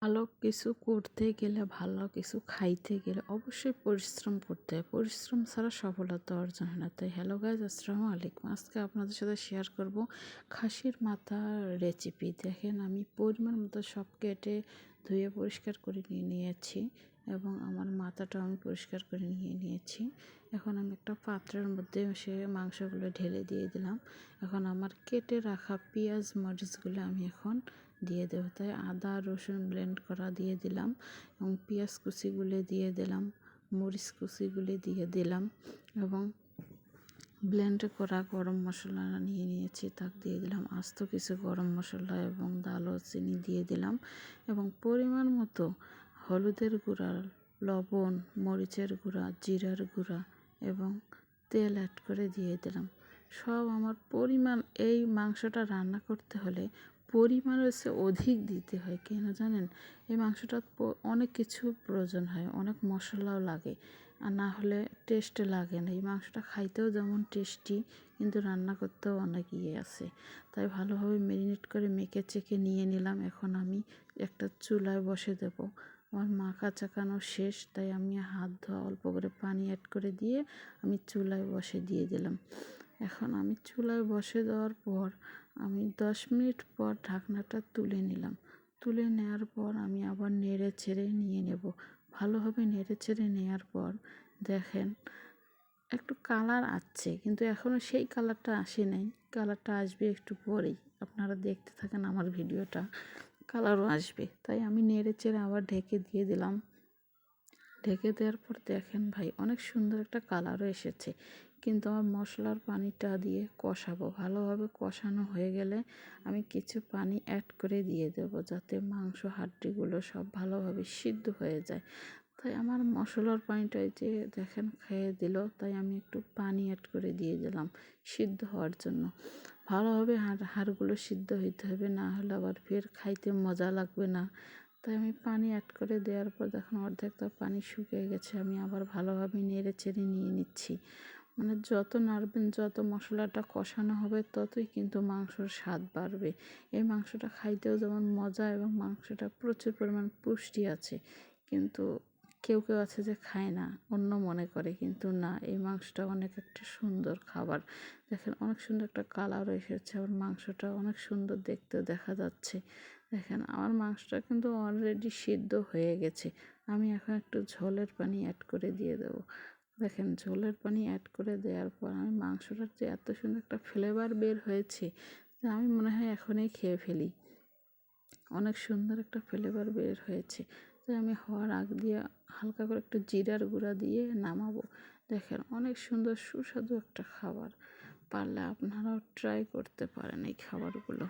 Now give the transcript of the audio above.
ভালো কিছু করতে গেলে, ভালো কিছু খাইতে গেলে অবশ্যই পরিশ্রম করতে হয়। পরিশ্রম ছাড়া সফলতা অর্জন হয় না। তাই হ্যালো গাইজ, আসসালামু আলাইকুম। আজকে আপনাদের সাথে শেয়ার করব খাসির মাথার রেসিপি। দেখেন, আমি পরিমাণ মতো সব কেটে ধুয়ে পরিষ্কার করে নিয়েছি এবং আমার মাথাটাও আমি পরিষ্কার করে নিয়েছি। এখন আমি একটা পাত্রের মধ্যে সে মাংসগুলো ঢেলে দিয়ে দিলাম। এখন আমার কেটে রাখা পেঁয়াজ মরিচগুলো আমি এখন দিয়ে দেবো। তাই আদা রসুন ব্লেন্ড করা দিয়ে দিলাম এবং পেঁয়াজ কুচিগুলো দিয়ে দিলাম, মরিচ কুচিগুলি দিয়ে দিলাম এবং ব্লেন্ড করা গরম মশলা নিয়েছি, তা দিয়ে দিলাম। আস্ত কিছু গরম মশলা এবং দারচিনি দিয়ে দিলাম এবং পরিমাণ মতো হলুদের গুঁড়া, লবণ, মরিচের গুঁড়া, জিরার গুঁড়া এবং তেল অ্যাড করে দিয়ে দিলাম। সব আমার পরিমাণ, এই মাংসটা রান্না করতে হলে পরিমাণ হচ্ছে অধিক দিতে হয়। কেন জানেন? এই মাংসটা অনেক কিছু প্রয়োজন হয়, অনেক মশলাও লাগে, আর না হলে টেস্ট লাগে না। এই মাংসটা খাইতেও যেমন টেস্টি, কিন্তু রান্না করতেও অনেক আছে। তাই ভালোভাবে ম্যারিনেট করে মেখে চেখে নিয়ে নিলাম। এখন আমি একটা চুলায় বসে দেব। আমার মাখা চাকানো শেষ, তাই আমি হাত ধোয়া অল্প করে পানি অ্যাড করে দিয়ে আমি চুলায় বসে দিয়ে দিলাম। এখন আমি চুলায় বসে দেওয়ার পর আমি 10 মিনিট পর ঢাকনাটা তুলে নিলাম। তুলে নেওয়ার পর আমি আবার নেড়ে ছেড়ে নিয়ে নেব। ভালোভাবে নেড়ে ছেড়ে নেওয়ার পর দেখেন একটু কালার আসছে, কিন্তু এখনও সেই কালারটা আসে নাই। কালারটা আসবে একটু পরেই, আপনারা দেখতে থাকেন আমার ভিডিওটা, কালারও আসবে। তাই আমি নেড়ে চেড়ে আবার ঢেকে দিয়ে দিলাম। ঢেকে দেওয়ার পর দেখেন ভাই, অনেক সুন্দর একটা কালারও এসেছে। কিন্তু আমার মশলার পানিটা দিয়ে কষাবো। ভালোভাবে কষানো হয়ে গেলে আমি কিছু পানি অ্যাড করে দিয়ে দেব, যাতে মাংস হাড্ডিগুলো সব ভালোভাবে সিদ্ধ হয়ে যায়। তাই আমার মশলার পানিটা যে দেখেন খেয়ে দিল, তাই আমি একটু পানি অ্যাড করে দিয়ে দিলাম সিদ্ধ হওয়ার জন্য। ভালোভাবে হাড়গুলো সিদ্ধ হইতে হবে, না হলে আবার ফের খাইতে মজা লাগবে না। তাই আমি পানি অ্যাড করে দেওয়ার পর দেখুন অর্ধেকটা পানি শুকিয়ে গেছে। আমি আবার ভালোভাবে নেড়ে চেড়ে নিয়ে নিচ্ছি। মানে যত নাড়বেন, যত মশলাটা কষানো হবে, ততই কিন্তু মাংসর স্বাদ বাড়বে। এই মাংসটা খাইতেও যেমন মজা এবং মাংসটা প্রচুর পরিমাণ পুষ্টি আছে। কিন্তু কেউ কেউ আছে যে খায় না, অন্য মনে করে, কিন্তু না, এই মাংসটা অনেক একটা সুন্দর খাবার। দেখেন অনেক সুন্দর একটা কালারও এসেছে, আর মাংসটা অনেক সুন্দর দেখতে দেখা যাচ্ছে। দেখেন আমার মাংসটা কিন্তু অলরেডি সিদ্ধ হয়ে গেছে। আমি এখন একটু ঝোলের পানি অ্যাড করে দিয়ে দেবো। দেখেন ঝোলের পানি অ্যাড করে দেওয়ার পর আমি মাংসটার যে এত সুন্দর একটা ফ্লেভার বের হয়েছে, যে আমি মনে হয় এখনই খেয়ে ফেলি। অনেক সুন্দর একটা ফ্লেভার বের হয়েছে। তাই আমি হওয়ার আগ দিয়ে হালকা করে একটু জিরার গুঁড়া দিয়ে নামাবো। দেখেন অনেক সুন্দর সুস্বাদু একটা খাবার। পারলে আপনারাও ট্রাই করতে পারেন এই খাবারগুলো।